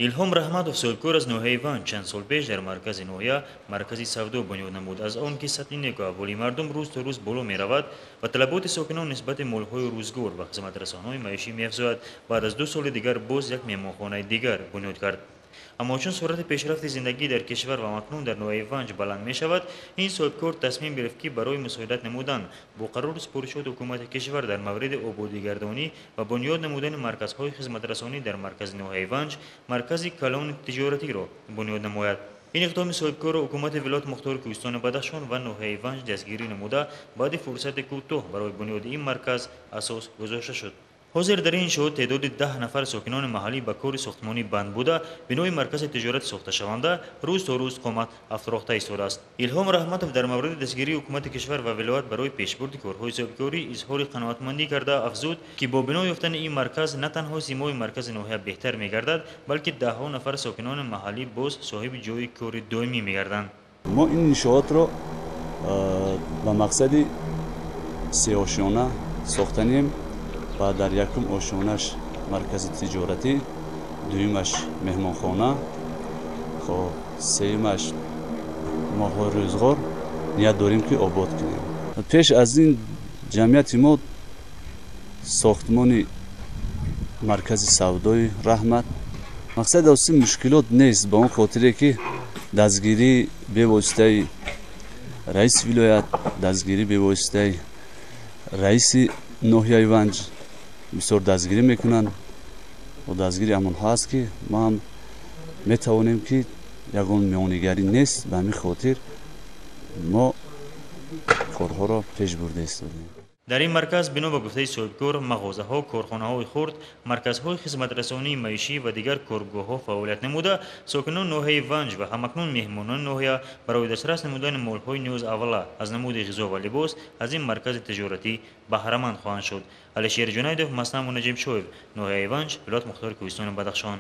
илҳом раҳматов соҳибкор аз ноҳияи Ванҷ чанд сол пеш дар маркази ноҳия маркази савдо бунёд намуд. Аз он ки сатҳи неку аҳволи мардум рӯз то рӯз боло меравад ва талаботи сокинон нисбати молҳои рӯзгор ва хизматрасонҳои маишӣ меафзояд, баъд аз 2 соли дигар боз як меҳмонхонаи дигар бунёд кард. аммо чун суръати пешрафти зиндагӣ дар кишвар ва макнун дар ноҳияи Ванҷ баланд мешавад, ин соҳибкор тасмим гирифт ки барои мусоидат намудан бо қарори супоришоти ҳукумати кишвар дар мавриди ободигардонӣ ва бунёд намудани марказҳои хизматрасонӣ дар маркази ноҳияи Ванҷ маркази калони тиҷоратиро бунёд намояд. ин иқдоми соҳибкорро ҳукумати вилояти мухтори кӯҳистони Бадахшон ва ноҳияи Ванҷ дастгирӣ намуда баъди фурсати кӯтоҳ барои бунёди ин марказ асос гузошта шуд. ҳозир дар ин иншоот теъдоди 10 нафари сокинони маҳаллӣ ба кори сохтмонӣ банд буда, бинои маркази тиҷорати сохташаванда рӯз то рӯз қомат афрохта истодааст. илҳом раҳматов дар мавриди дастгирии ҳукумати кишвар ва вилоят барои пешбурди корҳои соҳибкорӣ изҳори қаноатмандӣ карда афзуд, ки бо бино ёфтани ин марказ на танҳо симои маркази ноҳия беҳтар мегардад, балки даҳҳо нафари сокинони маҳаллӣ боз соҳиби ҷойи кори доимӣ мегарданд. мо ин иншоотро ба мақсади сеошона сохтанем ва дар якум ошонаш маркази тиҷоратӣ, дуюмаш меҳмонхона, сеюмаш моҳҳои рӯзгор ният дорем ки обод кунем. пеш аз ин ҷамъияти мо сохтмони маркази савдои раҳмат мақсади осӣ мушкилот нест, ба он хотире ки дастгирӣ бевоситаи раиси вилоят, дастгирӣ бевоситаи раиси ноҳияи Ванҷ бисёр дастгирӣ мекунанд ва дастгирӣ ҳамон ҳаст ки мо ҳам метавонем ки ягон миёнигарӣ нест. ба ҳамин хотир мо корҳоро пеш бурда истодем. дар ин марказ бино ба гуфтаи соҳибкор мағозаҳо, корхонаҳои хурд, марказҳои хизматрасонии маишӣ ва дигар коргоҳҳо фаъолият намуда, сокинони ноҳияи Ванҷ ва ҳамакнун меҳмонони ноҳия барои дастрас намудани молҳои ниёзи аввала аз намуди ғизо ва либос аз ин маркази тиҷоратӣ баҳраманд хоҳанд шуд. алишер ҷунайдов, маснаму наҷибшоев, ноҳияи Ванҷ, вилояти мухтори кӯҳистони Бадахшон.